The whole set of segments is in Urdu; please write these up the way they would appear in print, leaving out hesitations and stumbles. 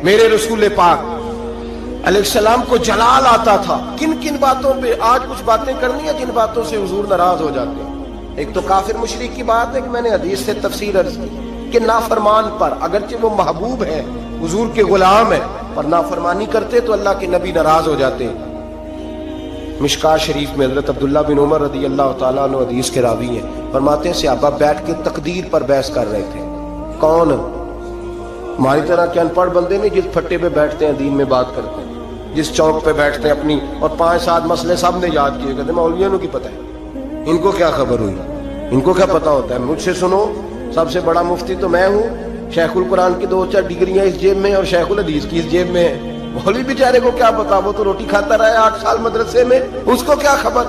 میرے رسول پاک علیہ السلام کو جلال آتا تھا. کن کن باتوں پہ آج کچھ باتیں کرنی ہیں جن باتوں سے حضور ناراض ہو جاتے ہیں. ایک تو کافر مشرک کی بات ہے کہ میں نے حدیث سے تفسیر عرض کی کہ نافرمان پر اگرچہ وہ محبوب ہے, حضور کے غلام ہے, پر نافرمانی کرتے تو اللہ کے نبی ناراض ہو جاتے ہیں. مشکاہ شریف میں حضرت عبداللہ بن عمر رضی اللہ تعالیٰ عنہ حدیث کے راوی ہیں, فرماتے ہیں صحابہ بیٹھ کے تقدیر پر بحث کر رہے تھے. کون؟ ہماری طرح کے ان پڑھ بندے نہیں جس پھٹے پہ بیٹھتے ہیں دین میں بات کرتے ہیں, جس چوک پہ بیٹھتے ہیں اپنی اور 5-7 مسئلے سب نے یاد کیے, کہتے ہیں مولویوں کی پتہ ہے, ان کو کیا خبر ہوئی, ان کو کیا پتہ ہوتا ہے. مجھ سے سنو, سب سے بڑا مفتی تو میں ہوں, شیخ القرآن کی 2-4 ڈگریاں اس جیب میں اور شیخ الحدیث کی اس جیب میں ہے. مولوی بیچارے کو کیا پتا, وہ تو روٹی کھاتا رہا ہے 8 سال مدرسے میں, اس کو کیا خبر.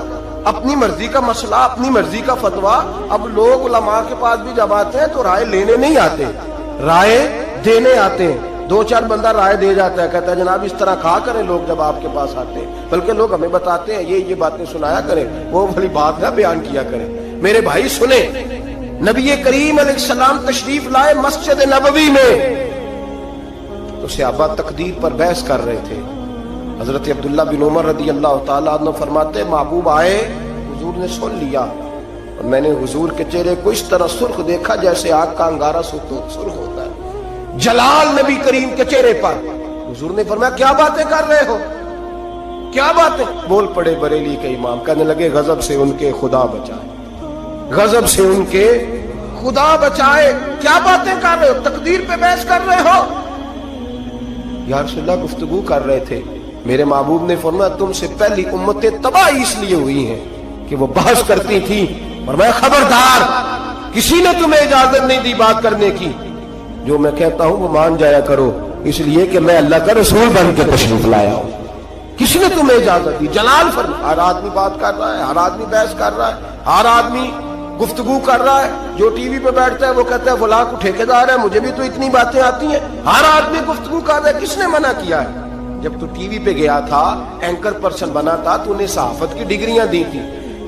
اپنی مرضی کا مسئلہ, اپنی مرضی کا فتویٰ. اب لوگ علماء کے پاس بھی جب آتے ہیں تو رائے لینے نہیں آتے, رائے دینے آتے ہیں. 2-4 بندہ رائے دے جاتا ہے, کہتا ہے جناب اس طرح کہا کریں لوگ جب آپ کے پاس آتے ہیں, بلکہ لوگ ہمیں بتاتے ہیں یہ باتیں سنایا کریں, وہ والی بات نہ بیان کیا کریں. میرے بھائی سنیں, نبی کریم علیہ السلام تشریف لائے مسجد نبوی میں تو صحابہ تقدیر پر بحث کر رہے تھے. حضرت عبداللہ بن عمر رضی اللہ تعالیٰ عنہ فرماتے محبوب آئے, حضور نے سن لیا, اور میں نے حضور کے چہرے کو اس طرح سرخ دیکھا جیسے آگ کا انگارہ سرخ ہوتا ہے, جلال نبی کریم کے چہرے پر. حضور نے فرمایا کیا باتیں کر رہے ہو, کیا باتیں. بول پڑے بریلی کے امام, کہنے لگے غضب سے ان کے خدا بچائے, غضب سے ان کے خدا بچائے. کیا باتیں کر رہے ہو, تقدیر پہ بحث کر رہے ہو. یا رسول اللہ گفتگو کر رہے تھے. میرے محبوب نے فرمایا تم سے پہلی امتیں تباہ اس لیے ہوئی ہیں کہ وہ بحث کرتی تھی, اور میں خبردار کسی نے تمہیں اجازت نہیں دی بات کرنے کی, جو میں کہتا ہوں وہ مان جایا کرو, اس لیے کہ میں اللہ کا رسول بن کے تشریف لایا ہوں. کسی نے تمہیں اجازت دی. جلال فرما, ہر آدمی بات کر رہا ہے, ہر آدمی بحث کر رہا ہے, ہر آدمی گفتگو کر رہا ہے. جو ٹی وی پہ بیٹھتا ہے وہ کہتا ہے فلاں کو ٹھیکیدار ہے, مجھے بھی تو اتنی باتیں آتی ہیں. ہر آدمی گفتگو کر رہا ہے. کس نے منع کیا ہے؟ جب تو ٹی وی پہ گیا تھا, اینکر پرسن بنا تھا, تو نے صحافت کی ڈگریاں دی تھی,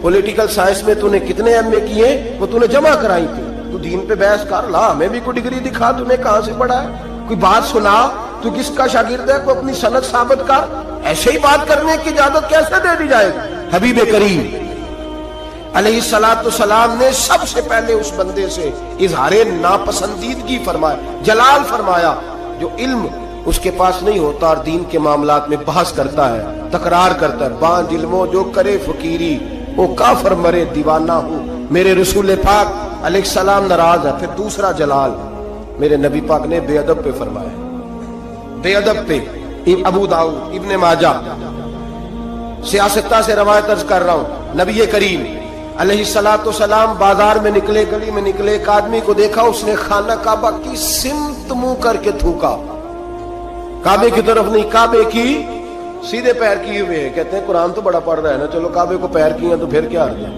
پولیٹیکل سائنس میں تو نے کتنے ایم اے کیے, وہ تو نے جمع کرائی تھی. تو دین پہ بحث کر لا, ہمیں بھی کوئی ڈگری دکھا, تو نے کہاں سے پڑھا ہے, کوئی بات سنا, تو کس کا شاگرد ہے, کوئی اپنی سند ثابت کر. ایسے ہی بات کرنے کی اجازت کیسے دے دی جائے. حبیب کریم علیہ السلام نے سب سے پہلے اس بندے سے اظہار ناپسندیدگی فرمایا, جلال فرمایا, جو علم اس کے پاس نہیں ہوتا اور دین کے معاملات میں بحث کرتا ہے, تکرار کرتا ہے. بانج علموں جو کرے فقیری, وہ کافر مرے دیوانہ ہو. میرے رسول پاک علیہ السلام ناراض ہے. پھر دوسرا جلال میرے نبی پاک نے بے ادب پہ فرمایا, بے ادب پہ. ابو داؤد, ابن ماجہ, سیاستہ سے روایت عرض کر رہا ہوں. نبی کریم علیہ السلام بازار میں نکلے, گلی میں نکلے, ایک آدمی کو دیکھا, اس نے خانہ کعبہ کی سمت منہ کر کے تھوکا. کعبے کی طرف نہیں, کعبے کی سیدھے پیر کیے ہوئے ہیں. کہتے ہیں قرآن تو بڑا پڑھ رہا ہے نا, چلو کعبے کو پیر کیے تو پھر کیا ہے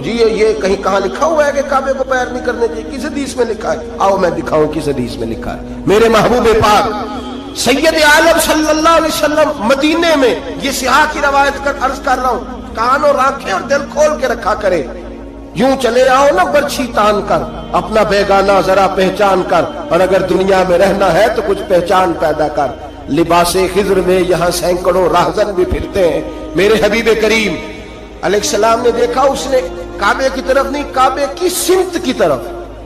جی, یہ کہیں کہاں لکھا ہوا ہے کہ کعبے کو پیر نہیں کرنے چاہیے؟ کس حدیث میں لکھا ہے؟ آؤ میں دکھاؤں کس حدیث میں لکھا ہے. میرے محبوب پاک سید عالم صلی اللہ علیہ وسلم مدینے میں, یہ سیاح کی روایت کر عرض کر رہا ہوں, کان اور آنکھیں اور دل کھول کے رکھا کرے. یوں چلے آؤ نا برچھی تان کر, اپنا بیگانہ ذرا پہچان کر, اور اگر دنیا میں رہنا ہے تو کچھ پہچان پیدا کر. لباس خضر میں یہاں سینکڑوں راہزن بھی پھرتے ہیں. میرے حبیب کریم علیہ السلام نے دیکھا, اس نے کعبے کی طرف نہیں, کعبے کی سمت کی طرف,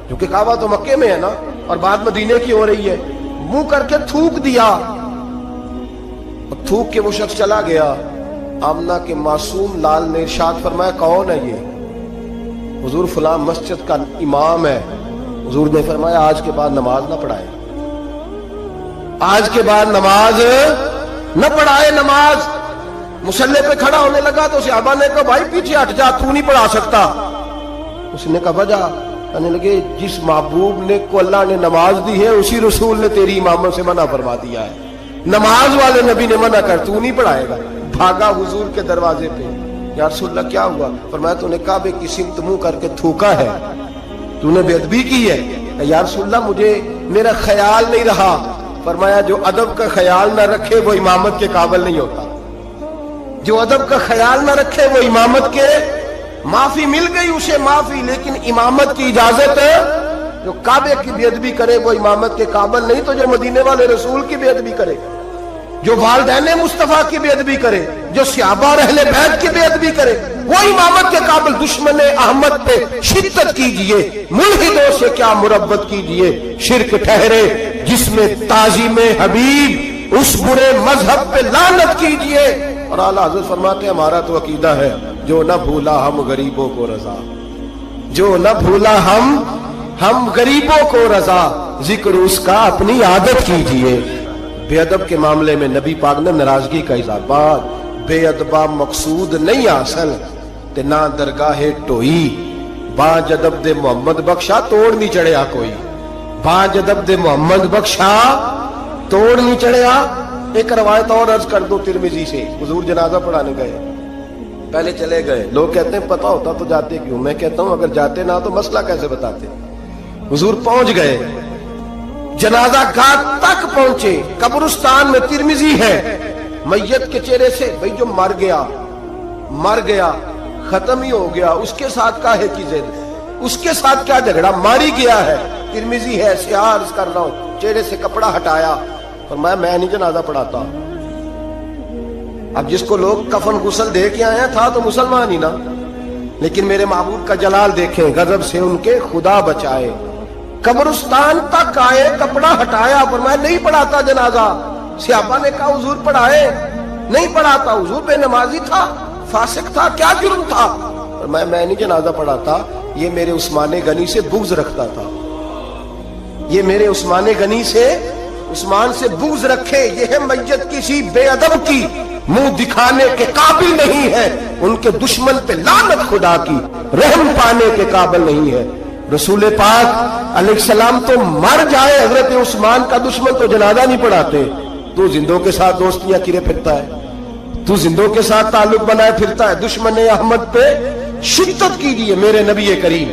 کیونکہ کعبہ تو مکے میں ہے نا اور بعد مدینے کی ہو رہی ہے, منہ کر کے تھوک دیا. اور تھوک کے وہ شخص چلا گیا. آمنہ کے معصوم لال نے ارشاد فرمایا کون ہے یہ؟ حضور فلاں مسجد کا امام ہے. حضور نے فرمایا آج کے بعد نماز نہ پڑھائے, آج کے بعد نماز نہ پڑھائے. نماز مصلی پہ کھڑا ہونے لگا تو صحابہ نے کہا بھائی پیچھے ہٹ جا, تو نہیں پڑھا سکتا. اس نے کہا وجہ, کہنے لگے جس محبوب نے کو اللہ نے نماز دی ہے اسی رسول نے تیری امامت سے منع فرما دیا ہے. نماز والے نبی نے منع کر, تو نہیں پڑھائے گا. بھاگا حضور کے دروازے پہ, یا رسول اللہ کیا ہوا؟ فرمایا تو نے کعبے کی سمت منہ کر کے تھوکا ہے, تو نے بے ادبی کی ہے. یا رسول اللہ مجھے میرا خیال نہیں رہا. فرمایا جو ادب کا خیال نہ رکھے وہ امامت کے قابل نہیں ہوتا. جو ادب کا خیال نہ رکھے وہ امامت کے, معافی مل گئی اسے معافی, لیکن امامت کی اجازت جو کعبے کی بے ادبی کرے وہ امامت کے قابل نہیں، تو جو مدینے والے رسول کی بے ادبی کرے، جو والدین مصطفیٰ کی بے ادبی کرے، جو صحابہ اور اہل بیت کی بے ادبی کرے، وہ امامت کے قابل۔ دشمن احمد پہ شدت کیجئے، ملحدوں سے کیا مربت کیجئے، شرک ٹھہرے جس میں تعظیم حبیب، اس برے مذہب پہ لعنت کیجئے۔ اور اعلیٰ حضرت فرماتے ہیں ہمارا تو عقیدہ ہے جو نہ بھولا ہم غریبوں کو رضا، جو نہ بھولا ہم غریبوں کو رضا، ذکر اس کا اپنی عادت کیجئے۔ بے ادب کے معاملے میں نبی پاک نے ناراضگی کا اظہار، بے ادبا مقصود نہیں حاصل تے نہ درگاہ ٹوئی، باج ادب دے محمد بخشا توڑ نہیں چڑھیا کوئی، باج ادب دے محمد بخشا توڑ نہیں چڑھیا۔ ایک روایت اور عرض کر دو ترمذی سے، حضور جنازہ پڑھانے گئے، پہلے چلے گئے، لوگ کہتے ہیں پتہ ہوتا تو جاتے کیوں، میں کہتا ہوں اگر جاتے نہ تو مسئلہ کیسے بتاتے۔ حضور پہنچ گئے، جنازہ گاہ تک پہنچے، قبرستان میں ترمذی ہے، میت کے چہرے سے بھئی جو مر گیا ختم ہی ہو گیا، اس کے ساتھ کاہے کی ضد، اس کے ساتھ کیا جھگڑا، ماری گیا ہے، ترمذی ہے، سیاہ عرض کر رہا ہوں، چہرے سے کپڑا ہٹایا، فرمایا میں نہیں جنازہ پڑھاتا۔ اب جس کو لوگ کفن غسل دے کے آئے ہیں تھا تو مسلمان ہی نا، لیکن میرے معبود کا جلال دیکھیں، غضب سے ان کے خدا بچائے، قبرستان تک آئے، کپڑا ہٹایا، فرمایا نہیں پڑھاتا جنازہ۔ صحابہ نے کہا حضور پڑھائے، نہیں پڑھاتا، حضور بے نمازی تھا، فاسق تھا، کیا جرم تھا؟ فرمایا میں نہیں جنازہ پڑھاتا، یہ میرے عثمان غنی سے بغض رکھتا تھا، یہ میرے عثمان غنی سے، عثمان سے بغض رکھے، یہ ہے میت کسی بے ادب کی منہ دکھانے کے قابل نہیں ہے، ان کے دشمن پہ لعنت خدا کی، رحم پانے کے قابل نہیں ہے۔ رسول پاک علیہ السلام تو مر جائے، حضرت عثمان کا دشمن تو جنازہ نہیں پڑھاتے، تو زندوں کے ساتھ دوستیاں کرے پھرتا ہے، تو زندوں کے ساتھ تعلق بنائے پھرتا ہے۔ دشمن احمد پہ شدت کیجیے میرے نبی کریم۔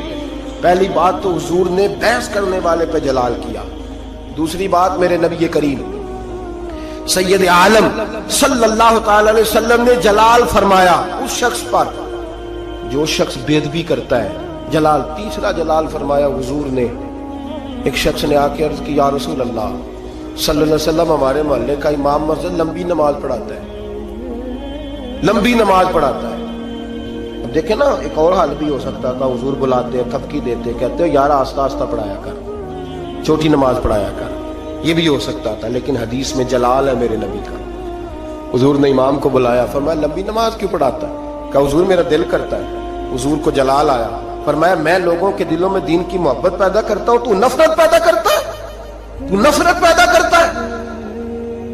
پہلی بات تو حضور نے بحث کرنے والے پہ جلال کیا، دوسری بات میرے نبی کریم سید عالم صلی اللہ تعالی علیہ وسلم نے جلال فرمایا اس شخص پر جو شخص بے ادبی کرتا ہے، جلال۔ تیسرا جلال فرمایا حضور نے، ایک شخص نے آ کے عرض کی یا رسول اللہ صلی اللہ علیہ وسلم، ہمارے محلے کا امام مسجد لمبی نماز پڑھاتا ہے، لمبی نماز پڑھاتا ہے۔ اب دیکھیں نا، ایک اور حال بھی ہو سکتا تھا، حضور بلاتے ہیں، تھپکی دیتے، کہتے ہیں یار آہستہ آہستہ پڑھایا کر، چھوٹی نماز پڑھایا کر، یہ بھی ہو سکتا تھا، لیکن حدیث میں جلال ہے میرے نبی کا۔ حضور نے امام کو بلایا، فرمایا لمبی نماز کیوں پڑھاتا ہے؟ کہا حضور میرا دل کرتا ہے۔ حضور کو جلال آیا، فرمایا میں لوگوں کے دلوں میں دین کی محبت پیدا کرتا ہوں، تو نفرت پیدا کرتا ہے، تو نفرت پیدا کرتا ہے۔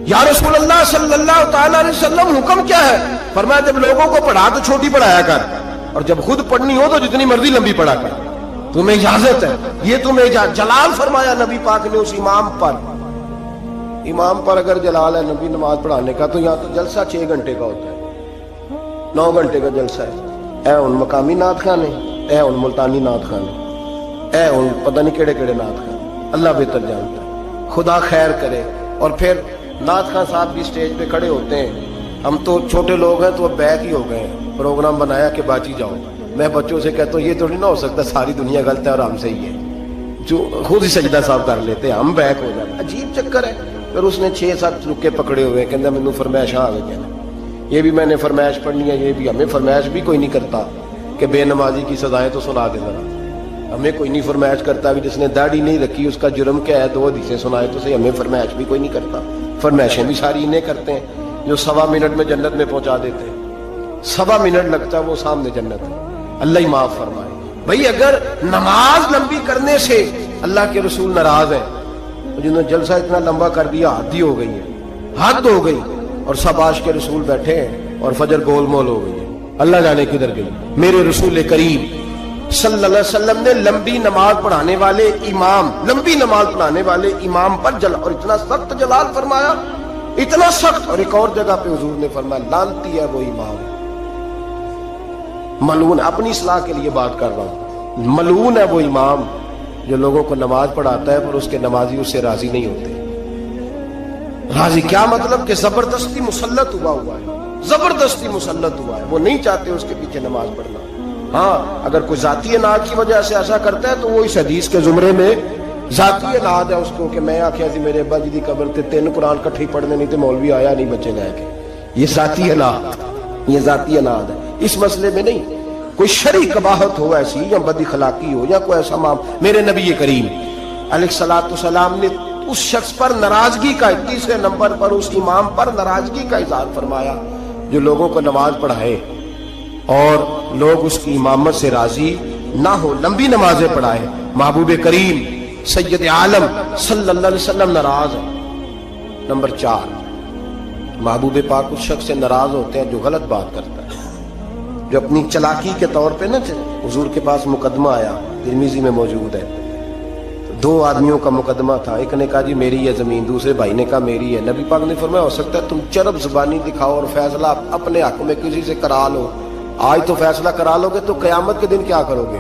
یا رسول اللہ صلی اللہ تعالی علیہ وسلم حکم کیا ہے؟ فرمایا جب لوگوں کو پڑھا تو چھوٹی پڑھایا کر، اور جب خود پڑھنی ہو تو جتنی مرضی لمبی پڑھا کر، تمہیں اجازت ہے، یہ تمہیں اجازت۔ جلال فرمایا نبی پاک نے اس امام پر۔ امام پر اگر جلال ہے نبی نماز پڑھانے کا، تو یہاں تو جلسہ 6 گھنٹے کا ہوتا ہے، 9 گھنٹے کا جلسہ ہے۔ اے ان مقامی نعت خانے، اے ان ملتانی نعت خانے، اے ان پتہ نہیں کیڑے کیڑے نعت خانے، اللہ بہتر جانتا ہے، خدا خیر کرے۔ اور پھر نعت خان صاحب بھی سٹیج پہ کھڑے ہوتے ہیں، ہم تو چھوٹے لوگ ہیں تو اب بیک ہی ہو گئے ہیں، پروگرام بنایا کہ باجی جاؤ۔ میں بچوں سے کہتا ہوں یہ تو نہیں نہ ہو سکتا ساری دنیا غلط ہے اور ہم سے ہی ہے، جو خود ہی سجدہ صاحب کر لیتے ہیں، ہم بیک ہو جاتے ہیں، عجیب چکر ہے۔ پھر اس نے 6-7 رکے پکڑے ہوئے، کہتا مینوں فرمائش آ گئی ہے، یہ بھی میں نے فرمائش پڑھنی ہے، یہ بھی ہمیں فرمائش بھی کوئی نہیں کرتا کہ بے نمازی کی سزائیں تو سنا دے ذرا، ہمیں کوئی نہیں فرمائش کرتا بھی جس نے داڑھی نہیں رکھی اس کا جرم کیا ہے، 2 حدیثیں سنائے تو صحیح، ہمیں فرمائش بھی کوئی نہیں کرتا۔ فرمائشیں بھی ساری انہیں کرتے ہیں جو 1.25 منٹ میں جنت میں پہنچا دیتے ہیں، 1.25 منٹ لگتا ہے وہ سامنے جنت ہے، اللہ ہی معاف فرمائے۔ بھئی اگر نماز لمبی کرنے سے اللہ کے رسول ناراض ہیں، جنہوں نے جلسہ اتنا لمبا کر دیا حد ہی ہو گئی ہے، حد ہو گئی، اور سب عاشق کے رسول بیٹھے ہیں اور فجر گول مول ہو گئی ہے، اللہ جانے کدھر گئی۔ میرے رسول کریم صلی اللہ علیہ وسلم نے لمبی نماز پڑھانے والے امام، لمبی نماز پڑھانے والے امام پر اور اتنا سخت جلال فرمایا، اتنا سخت۔ اور ایک اور جگہ پہ حضور نے فرمایا لعنتی ہے وہ امام، ملعون، اپنی اصلاح کے لیے بات کر رہا ہوں، ملعون ہے وہ امام جو لوگوں کو نماز پڑھاتا ہے پر اس کے نمازی اس سے راضی نہیں ہوتے۔ راضی کیا مطلب کہ زبردستی مسلط ہوا ہے، زبردستی مسلط ہوا ہے، وہ نہیں چاہتے اس کے پیچھے نماز پڑھنا، ہاں اگر کوئی ذاتی اناد کی وجہ سے ایسا کرتا ہے تو وہ اس حدیث کے زمرے میں ذاتی اناد ہے اس کو کہ میں آخیا سی میرے ابا جی دی قبر تے 3 قرآن کٹھے پڑھنے نہیں تے مولوی آیا نہیں بچے لے کے. یہ ذاتی اناد، یہ ذاتی اناد ہے. اس مسئلے میں نہیں کوئی شرعی قباحت ہو ایسی یا بد اخلاقی ہو یا کوئی ایسا میرے نبی کریم علیہ الصلوۃ والسلام نے اس شخص پر ناراضگی کا 30 نمبر پر اس امام پر ناراضگی کا اظہار فرمایا جو لوگوں کو نماز پڑھائے اور لوگ اس کی امامت سے راضی نہ ہو، لمبی نمازیں پڑھائے. محبوب کریم سید عالم صلی اللہ علیہ وسلم ناراض ہے. نمبر 4 محبوب پاک اس شخص سے ناراض ہوتے ہیں جو غلط بات کرتا ہے، جو اپنی چلاکی کے طور پہ نہ چلے. حضور کے پاس مقدمہ آیا، ترمذی میں موجود ہے. 2 آدمیوں کا مقدمہ تھا، ایک نے کہا جی میری ہے زمین، دوسرے بھائی نے کہا میری ہے. نبی پاک نے فرمایا ہو سکتا ہے تم چرب زبانی دکھاؤ اور فیصلہ اپنے حق میں کسی سے کرا لو. آج تو فیصلہ کرا لو گے تو قیامت کے دن کیا کرو گے؟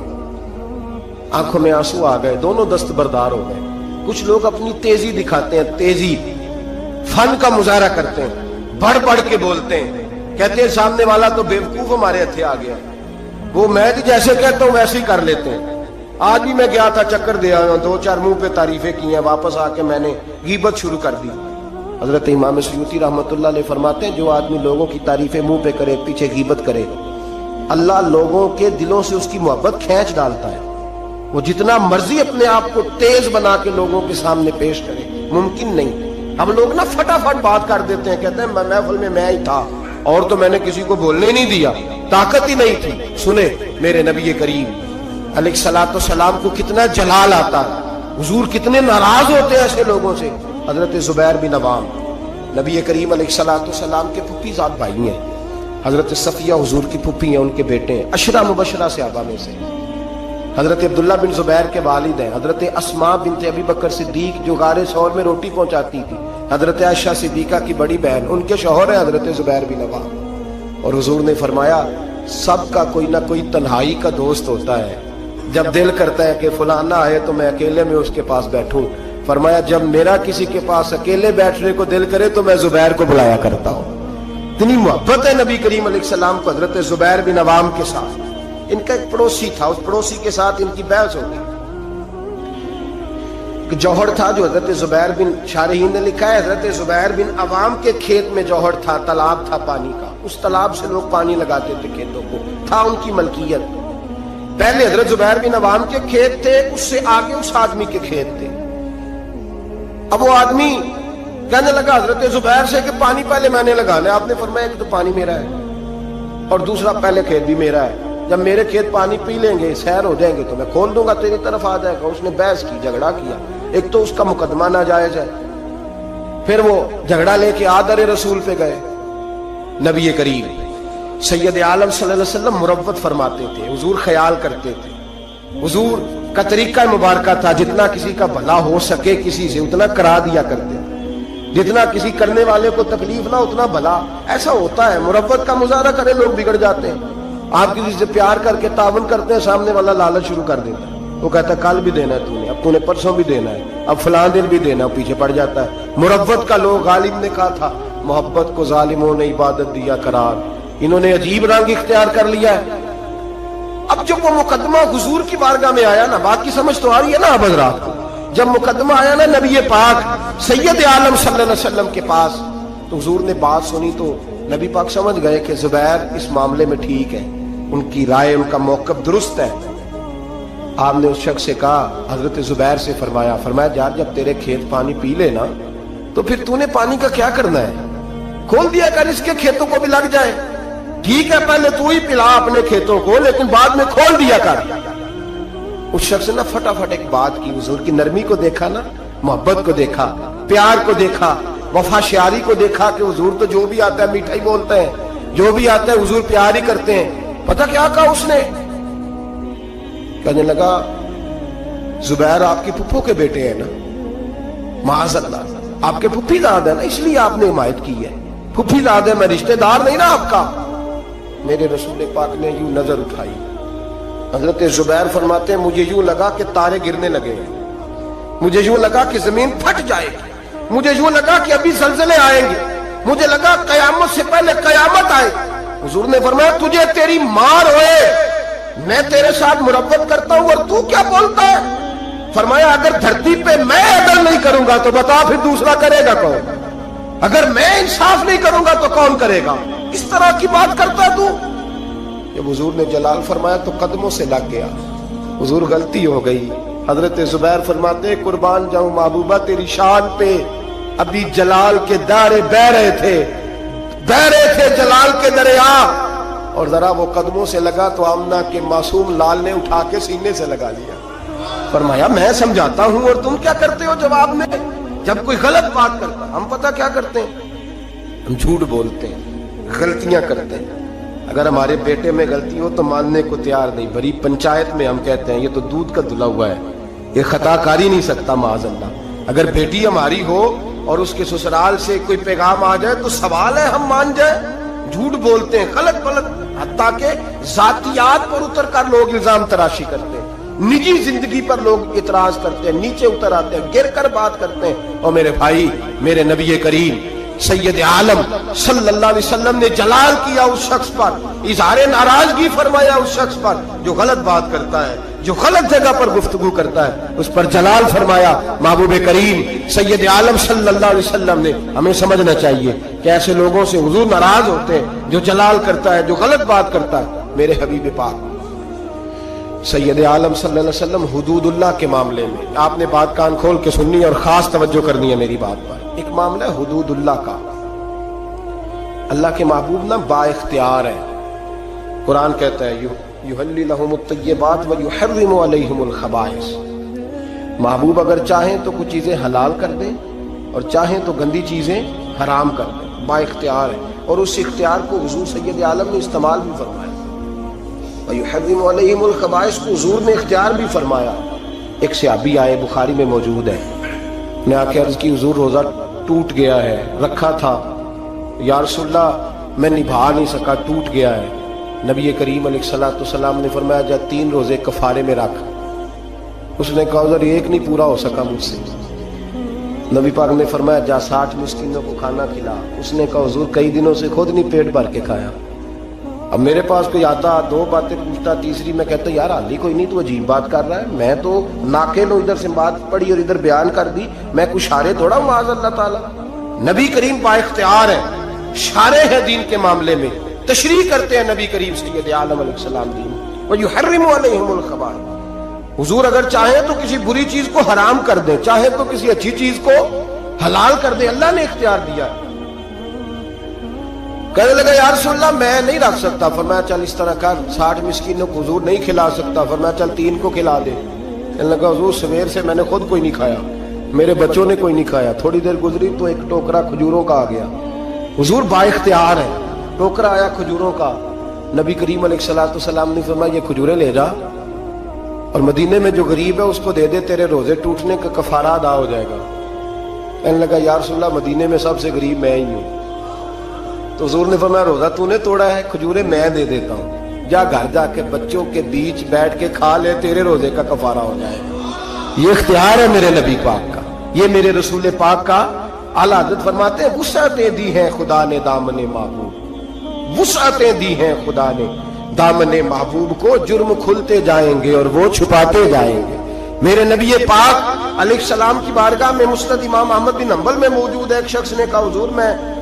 آنکھوں میں آنسو آ گئے، دونوں دستبردار ہو گئے. کچھ لوگ اپنی تیزی دکھاتے ہیں، تیزی فن کا مظاہرہ کرتے ہیں، بڑھ بڑھ کے بولتے ہیں، کہتے ہیں سامنے والا تو بیوقوف ہمارے ہتھے آ گیا. وہ میں جیسے کہتا ہوں ویسے ہی کر لیتے ہیں. آج بھی میں گیا تھا چکر دے آیا ہوں، 2-4 منہ پہ تعریفیں کی ہیں، واپس آ کے میں نے غیبت شروع کر دی. حضرت امام سیوطی رحمۃ اللہ علیہ فرماتے ہیں جو آدمی لوگوں کی تعریفیں منہ پہ کرے پیچھے غیبت کرے، اللہ لوگوں کے دلوں سے اس کی محبت کھینچ ڈالتا ہے. وہ جتنا مرضی اپنے آپ کو تیز بنا کے لوگوں کے سامنے پیش کرے ممکن نہیں. ہم لوگ نا فٹافٹ بات کر دیتے ہیں، کہتے ہیں محفل میں میں ہی تھا اور تو میں نے کسی کو بولنے نہیں دیا، طاقت ہی نہیں تھی. سنے میرے نبی کریم علیہ الصلوۃ والسلام کو کتنا جلال آتا ہے، حضور کتنے ناراض ہوتے ہیں ایسے لوگوں سے. حضرت زبیر بن عوام نبی کریم علیہ الصلوۃ والسلام کے پھوپھی زاد بھائی ہیں. حضرت صفیہ حضور کی پھوپھی ہیں، ان کے بیٹے ہیں، 10 مبشرہ صحابہ میں سے. حضرت عبداللہ بن زبیر کے والد ہیں. حضرت اسماء بنت ابی بکر صدیق جو غار ثور میں روٹی پہنچاتی تھی، حضرت عائشہ صدیقہ کی بڑی بہن، ان کے شوہر ہیں حضرت زبیر بن عوام. اور حضور نے فرمایا سب کا کوئی نہ کوئی تنہائی کا دوست ہوتا ہے. جب دل کرتا ہے کہ فلانا آئے تو میں اکیلے میں اس کے پاس بیٹھوں، فرمایا جب میرا کسی کے پاس اکیلے بیٹھنے کو دل کرے تو میں زبیر کو بلایا کرتا ہوں. اتنی محبت ہے نبی کریم علیہ السلام کو حضرت زبیر بن عوام کے ساتھ. ان کا ایک پڑوسی تھا، اس پڑوسی کے ساتھ ان کی بحث ہو گئی. جوہر تھا جو حضرت زبیر بن، شارحین نے لکھا ہے حضرت زبیر بن عوام کے کھیت میں جوہر تھا، تالاب تھا پانی کا، اس تالاب سے لوگ پانی لگاتے تھے کھیتوں کو، تھا ان کی ملکیت. پہلے حضرت زبیر بن عوام کے کھیت تھے، اس سے آگے اس آدمی کے کھیت تھے. اب وہ آدمی کہنے لگا حضرت زبیر سے کہ پانی پہلے میں نے لگانا ہے. آپ نے فرمایا کہ تو پانی میرا ہے اور دوسرا پہلے کھیت بھی میرا ہے، جب میرے کھیت پانی پی لیں گے سیر ہو جائیں گے تو میں کھول دوں گا، تیری طرف آ جائے گا. اس نے بحث کی، جھگڑا کیا. ایک تو اس کا مقدمہ ناجائز ہے، پھر وہ جھگڑا لے کے آدر رسول پہ گئے. نبی کریم سید عالم صلی اللہ علیہ وسلم مروت فرماتے تھے، حضور خیال کرتے تھے. حضور کا طریقہ مبارکہ تھا جتنا کسی کا بھلا ہو سکے کسی سے اتنا کرا دیا کرتے تھے، جتنا کسی کرنے والے کو تکلیف نہ اتنا بھلا. ایسا ہوتا ہے مروت کا مظاہرہ کرے لوگ بگڑ جاتے ہیں. آپ کسی سے پیار کر کے تعاون کرتے ہیں، سامنے والا لالچ شروع کر دیتا ہے، وہ کہتا ہے کل بھی دینا ہے تو نے، اب تو نے پرسوں بھی دینا ہے، اب فلاں دن بھی دینا ہے، پیچھے پڑ جاتا ہے. مروت کا لوگ غالب نے کہا تھا محبت کو ظالموں نے عبادت دیا قرار، انہوں نے عجیب رنگ اختیار کر لیا ہے. اب جب وہ مقدمہ حضور کی بارگاہ میں آیا نا، بات کی سمجھ تو آ رہی ہے نا اب حضرات کو، جب مقدمہ آیا نا نبی پاک سید عالم صلی اللہ علیہ وسلم کے پاس تو حضور نے بات سنی تو نبی پاک سمجھ گئے کہ زبیر اس معاملے میں ٹھیک ہے، ان کی رائے ان کا موقف درست ہے. آپ نے اس شخص سے کہا، حضرت زبیر سے فرمایا یار جب تیرے کھیت پانی پی لے نا تو پھر تو نے پانی کا کیا کرنا ہے، کھول دیا کر اس کے کھیتوں کو بھی لگ جائے. ٹھیک ہے پہلے تو ہی پلا اپنے کھیتوں کو لیکن بعد میں کھول دیا کر. اس شخص نے فٹافٹ ایک بات کی، حضور کی نرمی کو دیکھا نا، محبت کو دیکھا، پیار کو دیکھا، وفا شیاری کو دیکھا کہ حضور تو جو بھی آتا ہے میٹھا ہی بولتے ہیں، جو بھی آتا ہے حضور پیار ہی کرتے ہیں. پتہ کیا کہا اس نے؟ کہنے لگا زبیر آپ کی پھپھو کے بیٹے ہیں نا، معاذ اللہ آپ کے پھپھی داد ہے نا، اس لیے آپ نے حمایت کی ہے. پھپھی داد ہے، میں رشتہ دار نہیں نا آپ کا. میرے رسول پاک نے یوں نظر اٹھائی. حضرت زبیر فرماتے ہیں مجھے یوں لگا کہ تارے گرنے لگے ہیں، مجھے یوں لگا کہ زمین پھٹ جائے گی، مجھے یوں لگا کہ ابھی زلزلے آئیں گے، مجھے لگا قیامت سے پہلے قیامت آئے. حضور نے فرمایا تجھے تیری مار ہوئے، میں تیرے ساتھ مربت کرتا ہوں اور تو کیا بولتا ہے؟ فرمایا اگر دھرتی پہ میں عدل نہیں کروں گا تو بتا پھر دوسرا کرے گا کون؟ اگر میں انصاف نہیں کروں گا تو کون کرے گا؟ اس طرح کی بات کرتا ہے تو؟ جب حضور نے جلال فرمایا تو قدموں سے لگ گیا، حضور غلطی ہو گئی۔ حضرت زبیر فرماتے قربان جاؤں محبوبہ تیری شان پہ، ابھی جلال کے دارے بہ رہے تھے جلال کے دریا، اور ذرا وہ قدموں سے لگا تو آمنہ کے معصوم لال نے اٹھا کے سینے سے لگا لیا۔ فرمایا میں سمجھاتا ہوں اور تم کیا کرتے ہو جواب میں؟ جب کوئی غلط بات کرتا ہم پتہ کیا کرتے ہیں؟ ہم جھوٹ بولتے ہیں، غلطیاں کرتے ہیں۔ اگر ہمارے بیٹے میں غلطی ہو تو ماننے کو تیار نہیں، بڑی پنچایت میں ہم کہتے ہیں یہ تو دودھ کا دھلا ہوا ہے، یہ خطا کر ہی نہیں سکتا معاذ اللہ۔ اگر بیٹی ہماری ہو اور اس کے سسرال سے کوئی پیغام آ جائے تو سوال ہے ہم مان جائیں؟ جھوٹ بولتے ہیں، غلط حتیٰ کہ ذاتیات پر اتر کر لوگ الزام تراشی کرتے ہیں، نجی زندگی پر لوگ اعتراض کرتے ہیں، نیچے اتر آتے ہیں، گر کر بات کرتے ہیں۔ اور میرے بھائی، میرے نبی کریم سید عالم صلی اللہ علیہ وسلم نے جلال کیا اس شخص پر، اظہار ناراضگی فرمایا اس شخص پر جو غلط بات کرتا ہے، جو غلط جگہ پر گفتگو کرتا ہے، اس پر جلال فرمایا محبوب کریم سید عالم صلی اللہ علیہ وسلم نے۔ ہمیں سمجھنا چاہیے کہ ایسے لوگوں سے حضور ناراض ہوتے ہیں جو جلال کرتا ہے، جو غلط بات کرتا ہے۔ میرے حبیب پاک سید عالم صلی اللہ علیہ وسلم حدود اللہ کے معاملے میں آپ نے بات کان کھول کے سننی اور خاص توجہ کرنی ہے میری بات پر۔ ایک معاملہ ہے حدود اللہ کا۔ اللہ کے محبوب نا با اختیار ہے۔ قرآن کہتا ہے یحلی لہم الطیبات ویحرم علیہم الخبائث۔ محبوب اگر چاہیں تو کچھ چیزیں حلال کر دیں اور چاہیں تو گندی چیزیں حرام کر دیں، با اختیار ہے۔ اور اس اختیار کو حضور سید عالم نے استعمال بھی فرمایا، ویحرم علیہم الخبائث کو حضور نے اختیار بھی فرمایا۔ ایک صحابی آئے، بخاری میں موجود ہے، نے آ کے عرض کی حضور روزہ ٹوٹ گیا ہے، رکھا تھا، یا رسول اللہ میں نبھا نہیں سکا، ٹوٹ گیا ہے۔ نبی کریم علیہ الصلوۃ والسلام نے فرمایا جا 3 روزے کفارے میں رکھ۔ اس نے کہا حضور ایک نہیں پورا ہو سکا مجھ سے۔ نبی پاک نے فرمایا جا 60 مسکینوں کو کھانا کھلا۔ اس نے کہا حضور کئی دنوں سے خود نہیں پیٹ بھر کے کھایا۔ اب میرے پاس کوئی آتا، 2 باتیں پوچھتا، تیسری میں کہتا یار حالی کوئی نہیں، تو عجیب بات کر رہا ہے، میں تو ناقل ہوں، ادھر سے بات پڑھی اور ادھر بیان کر دی، میں کوئی شارع تھوڑا ہوں معاذ اللہ تعالیٰ۔ نبی کریم با اختیار ہے، شارع ہے دین کے معاملے میں، تشریح کرتے ہیں نبی کریم سید عالم علیہ السلام دین۔ وَيُحَرِّمُ عَلَيْهِمُ الْخَبَائِثَ۔ حضور اگر چاہیں تو کسی بری چیز کو حرام کر دیں، چاہیں تو کسی اچھی چیز کو حلال کر دیں، اللہ نے اختیار دیا۔ کہنے لگا یا رسول اللہ میں نہیں رکھ سکتا۔ فرمایا چل اس طرح کر، 60 مسکینوں کو حضور نہیں کھلا سکتا، فرمایا چل 3 کو کھلا دے۔ کہنے لگا حضور سویر سے میں نے خود کوئی نہیں کھایا، میرے بچوں نے کوئی نہیں کھایا۔ تھوڑی دیر گزری تو ایک ٹوکرا کھجوروں کا آ گیا۔ حضور با اختیار ہے، ٹوکرا آیا کھجوروں کا۔ نبی کریم علیہ الصلوۃ والسلام نے فرمایا یہ کھجوریں لے جا اور مدینے میں جو غریب ہے اس کو دے دے، تیرے روزے ٹوٹنے کا کفارہ ادا ہو جائے گا۔ کہنے لگا یا رسول اللہ مدینے میں سب سے غریب میں ہی ہوں۔ تو حضور نے فرمایا روزہ تو نے توڑا ہے، کھجوریں میں دے دیتا ہوں، جا گھر جا کے بچوں کے بیچ بیٹھ کے کھا لے، تیرے روزے کا کفارہ ہو جائے گا۔ یہ اختیار ہے میرے نبی پاک کا، یہ میرے رسول پاک کا۔ اعلیٰ حضرت فرماتے ہیں وسعتیں دی ہیں خدا نے دامن محبوب، وسعتیں دی ہیں خدا نے دامن محبوب کو، جرم کھلتے جائیں گے اور وہ چھپاتے جائیں گے۔ میرے نبی پاک علیہ السلام کی بارگاہ میں مسند امام احمد بن حنبل میں موجود ہے، ایک شخص نے کہا حضور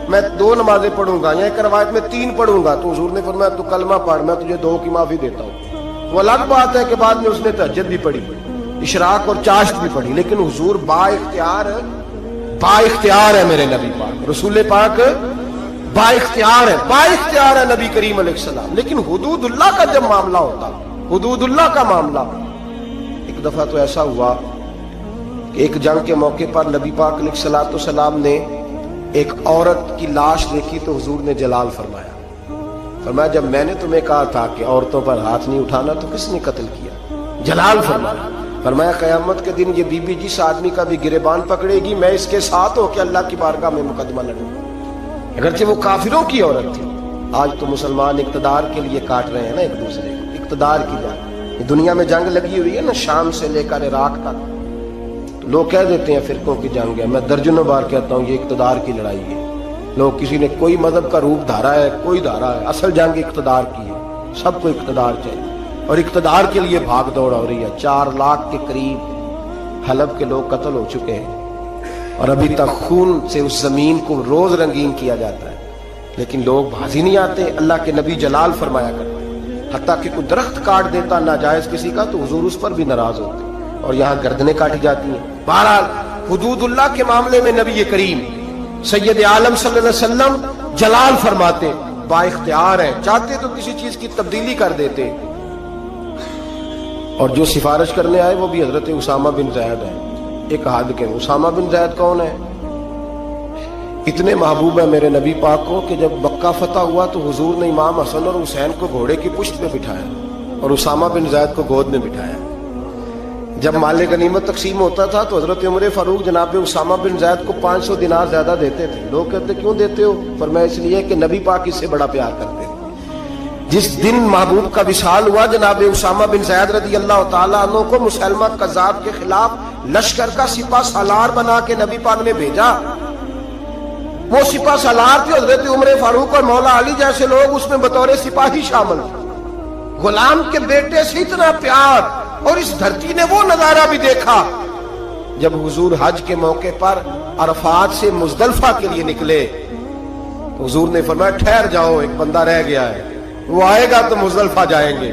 میں 2 نمازیں پڑھوں گا، یا ایک روایت میں 3 پڑھوں گا۔ تو حضور نے فرمایا تو کلمہ پڑھ، میں تجھے 2 کی معافی دیتا ہوں۔ وہ الگ بات ہے کہ بعد میں اس نے تہجد بھی پڑھی، اشراق اور چاشت بھی پڑھی، لیکن حضور با اختیار ہے میرے نبی پاک، رسول پاک با اختیار ہے نبی کریم علیہ السلام۔ لیکن حدود اللہ کا جب معاملہ ہوتا، حدود اللہ کا معاملہ، ایک دفعہ تو ایسا ہوا کہ ایک جنگ کے موقع پر نبی پاک علیہ الصلوۃ والسلام نے ایک عورت کی لاش دیکھی تو حضور نے جلال فرمایا جب میں نے تمہیں کہا تھا کہ عورتوں پر ہاتھ نہیں اٹھانا تو کس نے قتل کیا؟ جلال فرمایا قیامت کے دن یہ بی بی جس آدمی کا بھی گریبان پکڑے گی میں اس کے ساتھ ہو کے اللہ کی بارگاہ میں مقدمہ لڑوں، اگرچہ وہ کافروں کی عورت تھی۔ آج تو مسلمان اقتدار کے لیے کاٹ رہے ہیں نا ایک دوسرے کو، اقتدار کی جنگ، دنیا میں جنگ لگی ہوئی ہے نا، شام سے لے کر عراق تک، تو لوگ کہہ دیتے ہیں فرقوں کی جنگ ہے، میں درجنوں بار کہتا ہوں یہ اقتدار کی لڑائی ہے۔ لوگ کسی نے کوئی مذہب کا روپ دھارا ہے، کوئی دھارا ہے، اصل جنگ اقتدار کی ہے، سب کو اقتدار چاہیے۔ اور اقتدار کے لیے بھاگ دوڑ ہو رہی ہے. 4 لاکھ کے قریب حلب کے لوگ قتل ہو چکے ہیں اور ابھی تک خون سے اس زمین کو روز رنگین کیا جاتا ہے, لیکن لوگ بازی نہیں آتے. اللہ کے نبی جلال فرمایا کرتے حتیٰ کہ کوئی درخت کاٹ دیتا ناجائز کسی کا تو حضور اس پر بھی ناراض ہوتے اور یہاں گردنیں کاٹی جاتی ہیں. بہرحال حدود اللہ کے معاملے میں نبی کریم سید عالم صلی اللہ علیہ وسلم جلال فرماتے, با اختیار ہیں, چاہتے تو کسی چیز کی تبدیلی کر دیتے. اور جو سفارش کرنے آئے وہ بھی حضرت اسامہ بن زید ہیں. ایک حد کے اسامہ بن زید کون ہے؟ اتنے محبوب ہے میرے نبی پاک کو کہ جب مکہ فتح ہوا تو حضور نے امام حسن اور حسین کو گھوڑے کی پشت پہ بٹھایا اور اسامہ بن زید کو گود میں بٹھایا. جب مال غنیمت تقسیم ہوتا تھا تو حضرت عمر فاروق جناب اسامہ بن زید کو 500 دینار زیادہ دیتے تھے. لوگ کہتے کیوں دیتے ہو؟ فرمایا اس لیے کہ نبی پاک اس سے بڑا پیار کرتے تھے. جس دن محبوب کا وصال ہوا جناب اسامہ بن زید رضی اللہ تعالیٰ عنہ کو مسلمہ کذاب کے خلاف لشکر کا سپہ سالار بنا کے نبی پاک نے بھیجا. وہ سپہ سالار تھے حضرت عمر فاروق اور مولا علی جیسے لوگ اس میں بطور سپاہی شامل تھے. غلام کے بیٹے سے اتنا پیار, اور اس دھرتی نے وہ نظارہ بھی دیکھا جب حضور حج کے موقع پر عرفات سے مزدلفہ کے لیے نکلے تو حضور نے فرمایا ٹھہر جاؤ, ایک بندہ رہ گیا ہے, وہ آئے گا تو مزدلفہ جائیں گے.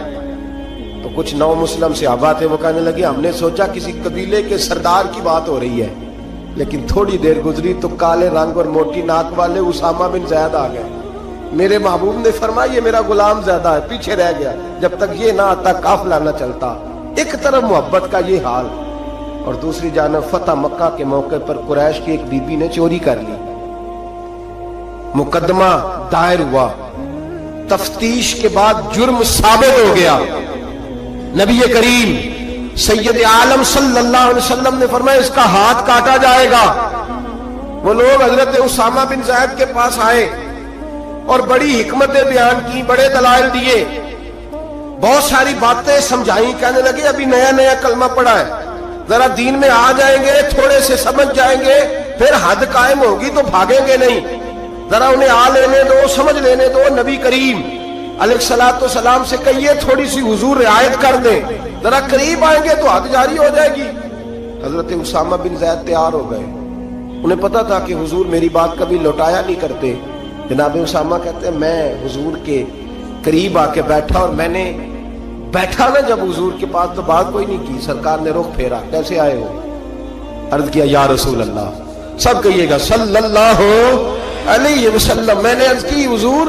تو کچھ نو مسلم صحابہ تھے, وہ کہنے لگے ہم نے سوچا کسی قبیلے کے سردار کی بات ہو رہی ہے, لیکن تھوڑی دیر گزری تو کالے رنگ اور موٹی ناک والے اسامہ بن زید آ گئے. میرے محبوب نے فرمایا یہ میرا غلام زیادہ ہے, پیچھے رہ گیا. جب تک یہ نہ آتا قافلہ نہ چلتا. ایک طرف محبت کا یہ حال, اور دوسری جانب فتح مکہ کے موقع پر قریش کی ایک بی بی نے چوری کر لی. مقدمہ دائر ہوا, تفتیش کے بعد جرم ثابت ہو گیا. نبی کریم سید عالم صلی اللہ علیہ وسلم نے فرمایا اس کا ہاتھ کاٹا جائے گا. وہ لوگ حضرت اسامہ بن زید کے پاس آئے اور بڑی حکمتیں بیان کی, بڑے دلائل دیے, بہت ساری باتیں سمجھائیں. کہنے لگے ابھی نیا نیا کلمہ پڑھا ہے, ذرا دین میں آ جائیں گے, تھوڑے سے سمجھ جائیں گے, پھر حد قائم ہوگی تو بھاگیں گے نہیں. ذرا انہیں آ لینے دو, سمجھ لینے دو. نبی کریم علیہ الصلوۃ والسلام سے کہیے تھوڑی سی حضور رعایت کر دیں, ذرا قریب آئیں گے تو حد جاری ہو جائے گی. حضرت اسامہ بن زید تیار ہو گئے. انہیں پتا تھا کہ حضور میری بات کبھی لوٹایا نہیں کرتے. جناب اسامہ کہتے ہیں میں حضور کے قریب آ کے بیٹھا, اور میں نے بیٹھا نا جب حضور کے پاس تو بات کوئی نہیں کی. سرکار نے رخ پھیرا, کیسے آئے ہو؟ عرض کیا یا رسول اللہ. سب کہیے گا صلی اللہ علیہ وسلم. میں نے عرض کی حضور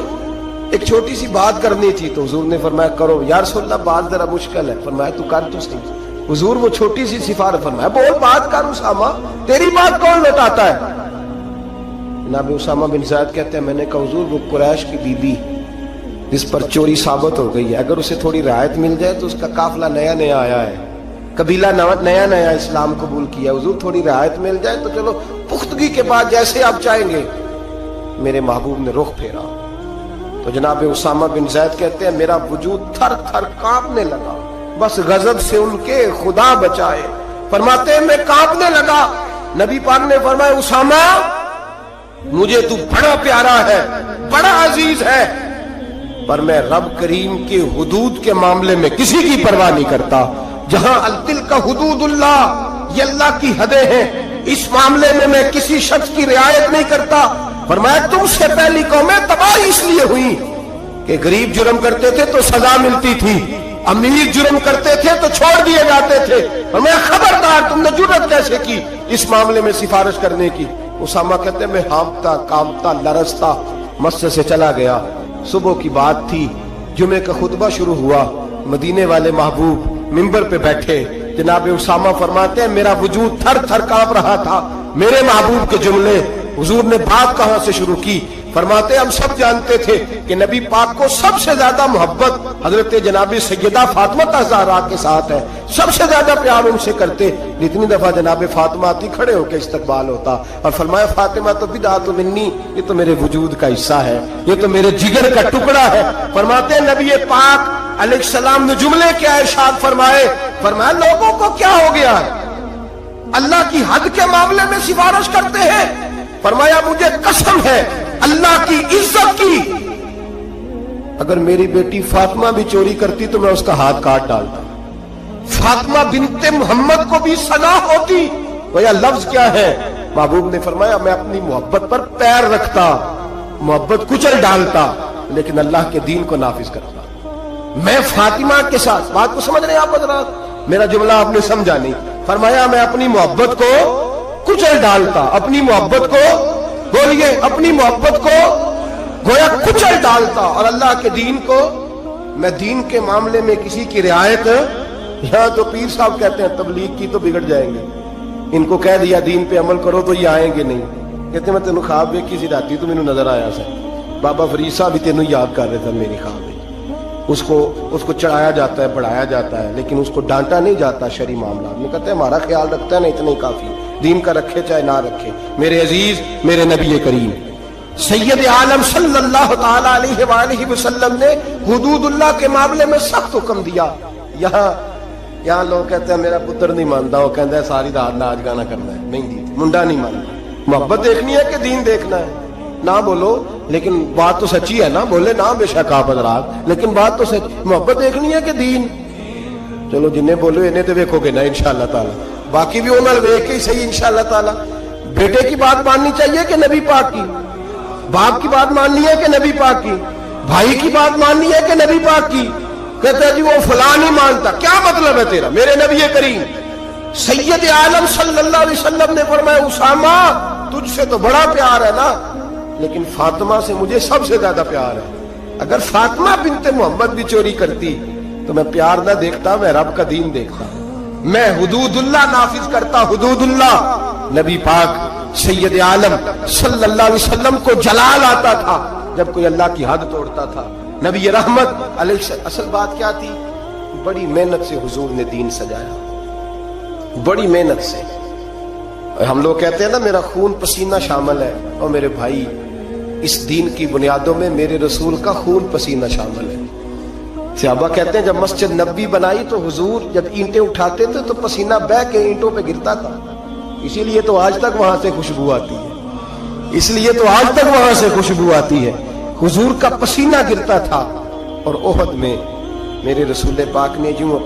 ایک چھوٹی سی بات کرنی تھی. تو حضور نے فرمایا کرو. یا رسول اللہ بات ذرا مشکل ہے. فرمایا تو کر تو صحیح. حضور وہ چھوٹی سی سفارت. فرمایا بول بات کر اسامہ, تیری بات کون لوٹاتا ہے؟ جناب اسامہ بن زید کہتے ہیں میں نے کہا حضور وہ قریش کی بی بی جس پر چوری ثابت ہو گئی ہے, اگر اسے تھوڑی رعایت مل جائے تو اس کا قافلہ نیا نیا آیا ہے, قبیلہ نیا نیا اسلام قبول کیا, حضور تھوڑی رعایت مل جائے تو چلو پختگی کے بعد جیسے آپ چاہیں گے. میرے محبوب نے رخ پھیرا تو جناب اسامہ بن زید کہتے ہیں میرا وجود تھر تھر کانپنے لگا, بس غضب سے ان کے خدا بچائے. فرماتے ہیں میں کانپنے لگا. نبی پاک نے فرمایا اسامہ مجھے تو بڑا پیارا ہے, بڑا عزیز ہے, پر میں رب کریم کے حدود کے معاملے میں کسی کی پرواہ نہیں کرتا. جہاں الدل کا حدود اللہ, یہ اللہ کی حدیں ہیں, اس معاملے میں کسی شخص کی رعایت نہیں کرتا. فرمایا تم سے پہلی قومیں تباہ اس لیے ہوئی کہ غریب جرم کرتے تھے تو سزا ملتی تھی, امیر جرم کرتے تھے تو چھوڑ دیے جاتے تھے. فرمایا خبردار تم نے جرأت کیسے کی اس معاملے میں سفارش کرنے کی؟ اسامہ کہتے ہیں میں ہانپتا کانپتا لرزتا مسجد سے چلا گیا. صبح کی بات تھی, جمعے کا خطبہ شروع ہوا, مدینے والے محبوب منبر پہ بیٹھے. جناب اسامہ فرماتے ہیں میرا وجود تھر تھر کانپ رہا تھا. میرے محبوب کے جملے, حضور نے بات کہاں سے شروع کی؟ فرماتے ہیں ہم سب جانتے تھے کہ نبی پاک کو سب سے زیادہ محبت حضرت جناب سیدہ فاطمہ زہرا کے ساتھ ہے, سب سے زیادہ پیار ان سے کرتے. جتنی دفعہ جناب فاطمہ آتی کھڑے ہو کے استقبال ہوتا, اور فرمایا فاطمہ تو بدعت منی, یہ تو میرے وجود کا حصہ ہے, یہ تو میرے جگر کا ٹکڑا ہے. فرماتے ہیں نبی پاک علیہ السلام نے جملے کیا ارشاد فرمائے؟ فرمایا لوگوں کو کیا ہو گیا ہے, اللہ کی حد کے معاملے میں سفارش کرتے ہیں. فرمایا مجھے قسم ہے اللہ کی عزت کی, اگر میری بیٹی فاطمہ بھی چوری کرتی تو میں اس کا ہاتھ کاٹ ڈالتا. فاطمہ بنت محمد کو بھی سنا ہوتی. وہ لفظ کیا ہے؟ محبوب نے فرمایا میں اپنی محبت پر پیر رکھتا, محبت کچل ڈالتا, لیکن اللہ کے دین کو نافذ کرتا. میں فاطمہ کے ساتھ, بات کو سمجھ رہے ہیں آپ حضرات؟ میرا جملہ آپ نے سمجھا نہیں. فرمایا میں اپنی محبت کو کچل ڈالتا, اپنی محبت کو, بولیے, اپنی محبت کو گویا کچل ڈالتا, اور اللہ کے دین کو, میں دین کے معاملے میں کسی کی رعایت, یہاں تو پیر صاحب کہتے ہیں تبلیغ کی تو بگڑ جائیں گے, ان کو کہہ دیا دین پہ عمل کرو تو یہ آئیں گے نہیں. کہتے میں تینوں خواب ویکھی سی راتی تو مینوں نظر آیا سا, بابا فرید صاحب بھی تینوں یاد کر رہے تھے میری خواب میں. اس کو چڑھایا جاتا ہے, بڑھایا جاتا ہے, لیکن اس کو ڈانٹا نہیں جاتا شرعی معاملات میں. کہتے ہیں ہمارا خیال رکھتا ہے نا, اتنا ہی کافی, دین کا رکھے چاہے نہ رکھے. میرے عزیز, میرے نبی کریم سید عالم صلی اللہ تعالی علیہ وآلہ وسلم نے حدود اللہ کے معاملے میں سخت حکم دیا. یہاں لوگ کہتے ہیں میرا پتر نہیں مانتا, وہ کہتا ہے ساری رات ناچ گانا کرنا ہے, مہندی منڈا نہیں مانتا. محبت دیکھنی ہے کہ دین دیکھنا ہے؟ نہ بولو, لیکن بات تو سچی ہے نا, بولے نہ بے شک آپ حضرات, لیکن بات تو سچ. محبت دیکھنی ہے کہ دین؟ چلو جنہیں بولو انہیں تو دیکھو گے نا انشاءاللہ تعالی, باقی بھی انہیں دیکھ کے ہی صحیح انشاءاللہ تعالی. بیٹے کی بات ماننی چاہیے کہ نبی پاک کی؟ باپ کی بات ماننی ہے کہ نبی پاک کی؟ بھائی کی بات ماننی ہے کہ نبی پاک کی؟ کہتا ہے جی وہ فلاں نہیں مانتا. کیا مطلب ہے تیرا؟ میرے نبی کریم سید عالم صلی اللہ علیہ وسلم نے فرمایا اسامہ تجھ سے تو بڑا پیار ہے نا, لیکن فاطمہ سے مجھے سب سے زیادہ پیار ہے. اگر فاطمہ بنت محمد بھی چوری کرتی تو میں پیار نہ دیکھتا, میں رب کا دین دیکھتا, میں حدود اللہ نافذ کرتا. حدود اللہ. نبی پاک سید عالم صلی اللہ علیہ وسلم کو جلال آتا تھا جب کوئی اللہ کی حد توڑتا تھا. نبی رحمت علیہ السلام, اصل بات کیا تھی؟ بڑی محنت سے حضور نے دین سجایا, بڑی محنت سے. ہم لوگ کہتے ہیں نا میرا خون پسینہ شامل ہے, اور میرے بھائی اس دین کی بنیادوں میں میرے رسول کا خون پسینہ شامل ہے. صحابہ کہتے ہیں جب مسجد نبوی بنائی تو حضور جب اینٹیں اٹھاتے تھے تو پسینہ بہہ کے اینٹوں پہ گرتا تھا, اسی لیے تو آج تک وہاں سے خوشبو آتی ہے, اس لیے تو آج تک وہاں سے خوشبو آتی ہے. حضور کا پسینہ گرتا تھا. اور احد میں میرے رسول پاک نے یوں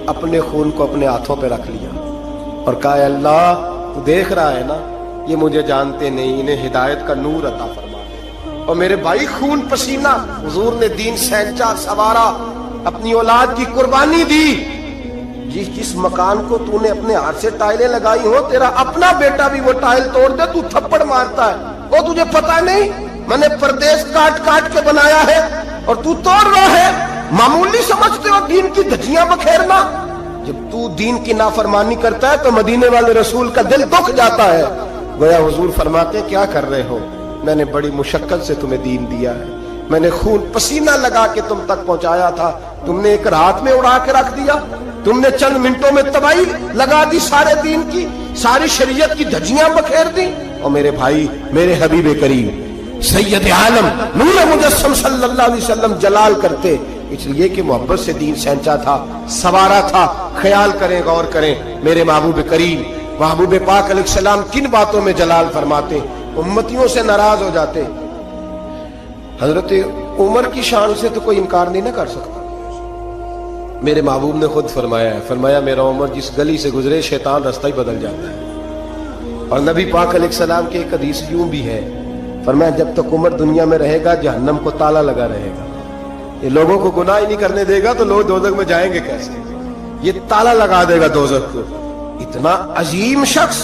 اپنے خون کو اپنے ہاتھوں پہ رکھ لیا اور کہا اے اللہ تو دیکھ رہا ہے نا, یہ مجھے جانتے نہیں, انہیں ہدایت کا نور عطا فرما دے. اور میرے بھائی خون پسینہ حضور نے دین سینچا, سوارا, اپنی اولاد کی قربانی دی. جس مکان کو تو نے اپنے ہاتھ سے ٹائلیں لگائی ہو, تیرا اپنا بیٹا بھی وہ ٹائل توڑ دے تو تھپڑ مارتا ہے, وہ تجھے پتا نہیں میں نے پردیس کاٹ کاٹ کے بنایا ہے اور تو توڑ رہا ہے. معمولی سمجھتے ہو دین کی دھجیاں بکھیرنا؟ جب تو دین کی نافرمانی کرتا ہے تو مدینے والے رسول کا دل دکھ جاتا ہے. گویا حضور فرماتے کیا کر رہے ہو, میں نے بڑی مشقت سے تمہیں دین دیا ہے, میں نے خون پسینہ لگا کے تم تک پہنچایا تھا, تم نے ایک رات میں اڑا کے رکھ دیا, تم نے چند منٹوں میں تباہی لگا دی سارے دین کی, ساری شریعت کی دھجیاں بکھیر دی. اور میرے بھائی, میرے حبیب کریم سید عالم نور مجسم صلی اللہ علیہ وسلم جلال کرتے اس لیے کہ محبت سے دین سینچا تھا, سوارا تھا. خیال کریں, غور کریں, میرے محبوب کریم محبوب پاک علیہ السلام کن باتوں میں جلال فرماتے, امتیوں سے ناراض ہو جاتے. حضرت عمر کی شان سے تو کوئی انکار نہیں نہ کر سکتا. میرے محبوب نے خود فرمایا میرا عمر جس گلی سے گزرے شیطان رستہ ہی بدل جاتا ہے. اور نبی پاک علیہ السلام کی ایک حدیث یوں بھی ہے, فرمایا جب تک عمر دنیا میں رہے گا جہنم کو تالا لگا رہے گا, یہ لوگوں کو گناہ ہی نہیں کرنے دے گا تو لوگ دوزخ میں جائیں گے کیسے, یہ تالا لگا دے گا دوزخ کو. اتنا عظیم شخص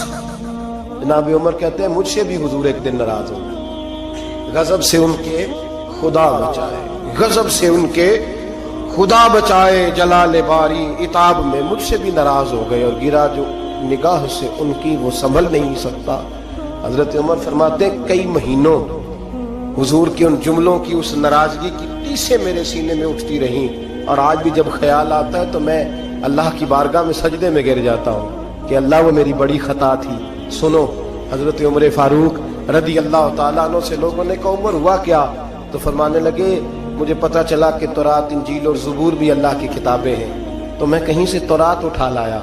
جناب عمر کہتے ہیں مجھ سے بھی حضور ایک دن ناراض ہو گئے, غضب سے ان کے خدا بچائے, غضب سے ان کے خدا بچائے, جلال باری عتاب میں مجھ سے بھی ناراض ہو گئے, اور گرا جو نگاہ سے ان کی وہ سنبھل نہیں سکتا. حضرت عمر فرماتے ہیں کئی مہینوں حضور کے ان جملوں کی, اس ناراضگی کی ٹیسیں میرے سینے میں اٹھتی رہیں, اور آج بھی جب خیال آتا ہے تو میں اللہ کی بارگاہ میں سجدے میں گر جاتا ہوں کہ اللہ وہ میری بڑی خطا تھی. سنو حضرت عمر فاروق رضی اللہ تعالیٰ عنہ سے لوگوں نے کہا عمر ہوا کیا, تو فرمانے لگے مجھے پتا چلا کہ تورات, انجیل اور زبور بھی اللہ کی کتابیں ہیں, تو میں کہیں سے تورات اٹھا لایا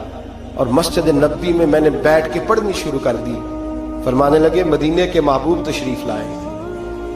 اور مسجد نبوی میں نے بیٹھ کے پڑھنی شروع کر دی. فرمانے لگے مدینے کے محبوب تشریف لائے,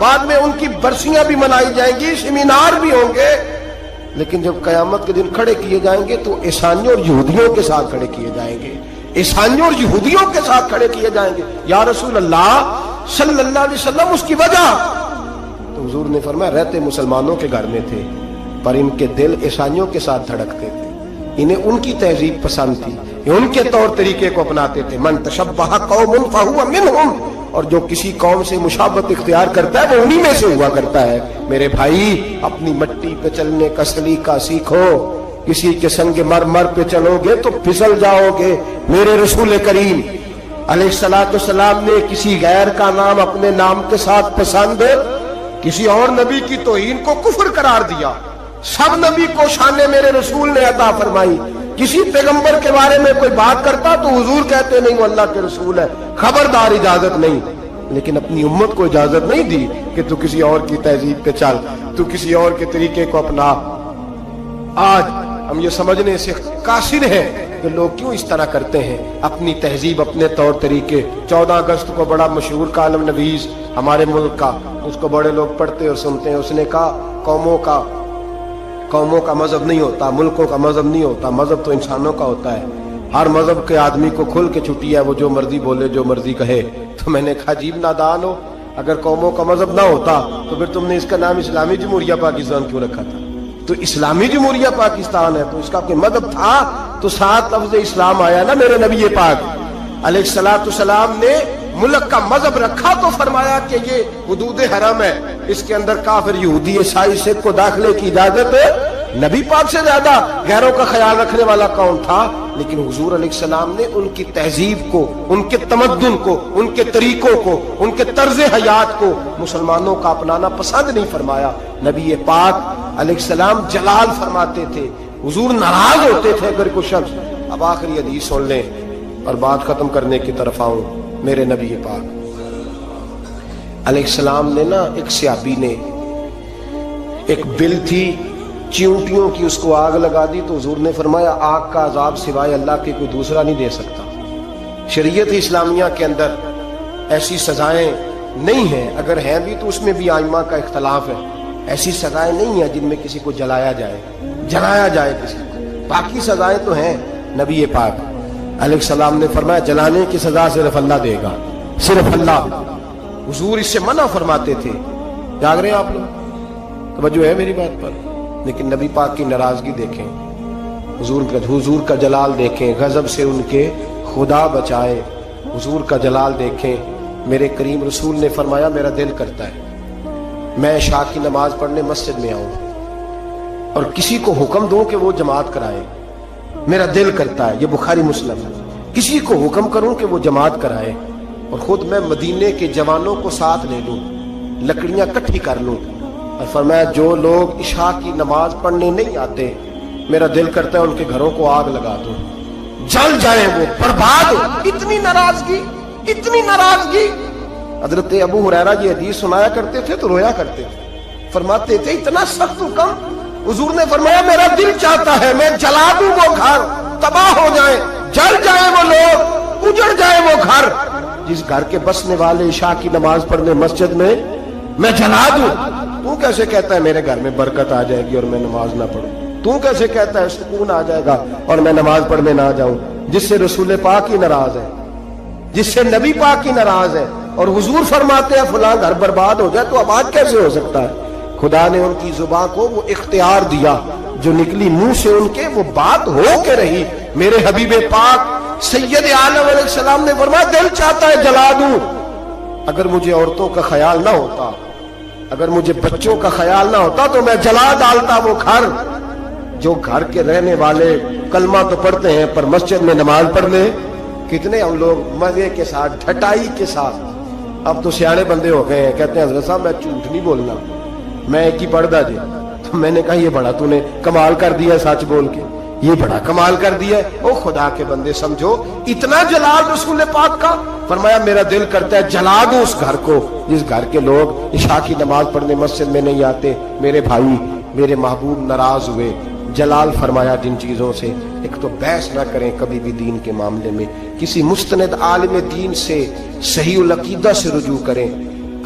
بعد میں ان کی برسیاں بھی منائی جائیں گی, سیمینار بھی ہوں گے, لیکن جب قیامت کے دن کھڑے کیے جائیں گے تو عیسائیوں اور یہودیوں کے ساتھ کھڑے کیے جائیں گے, عیسائیوں اور یہودیوں کے ساتھ کھڑے کیے جائیں گے. یا رسول اللہ صلی اللہ علیہ وسلم, اس کی وجہ؟ تو حضور نے فرمایا رہتے مسلمانوں کے گھر میں تھے, پر ان کے دل عیسائیوں کے ساتھ دھڑکتے تھے, انہیں ان کی تہذیب پسند تھی, یہ ان کے طور طریقے کو اپناتے تھے. من تشبہ قوم فہو منہم, اور جو کسی قوم سے مشابہت اختیار کرتا ہے وہ انہی میں سے ہوا کرتا ہے. میرے بھائی اپنی مٹی پہ چلنے کا سلیقہ سیکھو, کسی کے سنگ مرمر پہ چلو گے تو پھسل جاؤ گے. میرے رسول کریم علیہ الصلوۃ والسلام نے کسی غیر کا نام اپنے نام کے ساتھ پسند, کسی اور نبی کی توہین کو کفر قرار دیا. سب نبی کو شان میرے رسول نے عطا فرمائی. کسی پیغمبر کے بارے میں کوئی بات کرتا تو حضور کہتے نہیں وہ اللہ کے رسول ہے, خبردار اجازت نہیں. لیکن اپنی امت کو اجازت نہیں دی کہ تو کسی اور کی تہذیب پہ چل, تو کسی اور کے طریقے کو اپنا. آج ہم یہ سمجھنے سے قاصر ہیں کہ لوگ کیوں اس طرح کرتے ہیں, اپنی تہذیب اپنے طور طریقے. 14 اگست کو بڑا مشہور کالم نویس ہمارے ملک کا, اس کو بڑے لوگ پڑھتے اور سنتے ہیں, اس نے کہا قوموں کا مذہب نہیں ہوتا, ملکوں کا مذہب نہیں ہوتا, مذہب تو انسانوں کا ہوتا ہے. ہر مذہب کے آدمی کو کھل کے چھٹی ہے, وہ جو مرضی بولے جو مرضی کہے. تو میں نے کہا عجیب نادان ہو, اگر قوموں کا مذہب نہ ہوتا تو پھر تم نے اس کا نام اسلامی جمہوریہ پاکستان کیوں رکھا تھا؟ تو اسلامی جمہوریہ پاکستان ہے تو اس کا کوئی مذہب تھا تو 7 لفظ اسلام آیا نا. میرے نبی پاک علیہ الصلوۃ والسلام نے ملک کا مذہب رکھا تو فرمایا کہ یہ حدود حرم ہے, اس کے اندر کافر یہودی عیسائی سکھ کو داخلے کی اجازت ہے. نبی پاک سے زیادہ غیروں کا خیال رکھنے والا کون تھا؟ لیکن حضور علیہ السلام نے ان کی تہذیب کو, ان کے تمدن کو, ان کے طریقوں کو, ان کے طرز حیات کو مسلمانوں کا اپنانا پسند نہیں فرمایا. نبی پاک علیہ السلام جلال فرماتے تھے, حضور ناراض ہوتے تھے اگر کوئی شخص. اب آخری حدیث سن لیں اور بات ختم کرنے کی طرف آؤں. میرے نبی پاک علیہ السلام نے نا, ایک صحابی نے ایک بل تھی چیونٹیوں کی, اس کو آگ لگا دی تو حضور نے فرمایا آگ کا عذاب سوائے اللہ کے کوئی دوسرا نہیں دے سکتا. شریعت اسلامیہ کے اندر ایسی سزائیں نہیں ہیں, اگر ہیں بھی تو اس میں بھی ائمہ کا اختلاف ہے. ایسی سزائیں نہیں ہیں جن میں کسی کو جلایا جائے کسی کو. باقی سزائیں تو ہیں. نبی پاک علیہ السلام نے فرمایا جلانے کی سزا صرف اللہ دے گا, صرف اللہ. حضور اس سے منع فرماتے تھے. جاگ رہے ہیں آپ لوگ؟ توجہ ہے میری بات پر؟ لیکن نبی پاک کی ناراضگی دیکھیں, حضور کا جلال دیکھیں, غضب سے ان کے خدا بچائے. حضور کا جلال دیکھیں. میرے کریم رسول نے فرمایا میرا دل کرتا ہے میں عشاء کی نماز پڑھنے مسجد میں آؤں اور کسی کو حکم دوں کہ وہ جماعت کرائے. میرا دل کرتا ہے, یہ بخاری مسلم ہے, کسی کو حکم کروں کہ وہ جماعت کرائے اور خود میں مدینے کے جوانوں کو ساتھ لے لوں, لکڑیاں کٹھی کر لوں. اور فرمایا جو لوگ عشاء کی نماز پڑھنے نہیں آتے میرا دل کرتا ہے ان کے گھروں کو آگ لگا دوں, جل جائیں, وہ برباد ہو. اتنی ناراضگی. حضرت ابو ہریرہ یہ حدیث سنایا کرتے تھے تو رویا کرتے تھے, فرماتے تھے اتنا سخت حکم. حضور نے فرمایا میرا دل چاہتا ہے میں جلا دوں وہ گھر, تباہ ہو جائیں, جل جائیں وہ لوگ, اجڑ جائیں وہ گھر جس گھر کے بسنے والے عشاء کی نماز پڑھنے مسجد میں جلا دوں. تو کیسے کہتا ہے میرے گھر میں برکت آ جائے گی اور میں نماز نہ پڑھوں؟ تو کیسے کہتا ہے سکون آ جائے گا اور میں نماز پڑھنے نہ جاؤں؟ جس سے رسول پاک ہی ناراض ہے, جس سے نبی پاک ہی ناراض ہے, اور حضور فرماتے ہیں فلاں گھر برباد ہو جائے, تو اب آج کیسے ہو سکتا ہے؟ خدا نے ان کی زبان کو وہ اختیار دیا, جو نکلی منہ سے ان کے وہ بات ہو کے رہی. میرے حبیب پاک سید عالم علیہ السلام نے فرمایا دل چاہتا ہے جلا دوں. اگر مجھے عورتوں کا خیال نہ ہوتا, اگر مجھے بچوں کا خیال نہ ہوتا تو میں جلا ڈالتا وہ گھر. جو گھر کے رہنے والے کلمہ تو پڑھتے ہیں پر مسجد میں نماز پڑھنے کتنے ہم لوگ مزے کے ساتھ, ڈھٹائی کے ساتھ. اب تو سیاڑے بندے ہو گئے ہیں, کہتے ہیں حضرت صاحب میں جھوٹ نہیں بولنا, میں ایک ہی پڑھدا جی. تو میں نے کہا یہ بڑا تو نے کمال کر دیا سچ بول کے, یہ بڑا کمال کر دیا. او خدا کے بندے سمجھو اتنا جلال رسول پاک کا. فرمایا میرا دل کرتا ہے جلا دوں اس گھر کو جس گھر کے لوگ عشاء کی نماز پڑھنے مسجد میں نہیں آتے. میرے بھائی میرے محبوب ناراض ہوئے. جلال فرمایا جن چیزوں سے, ایک تو بحث نہ کریں کبھی بھی دین کے معاملے میں, کسی مستند عالم دین سے صحیح العقیدہ سے رجوع کریں.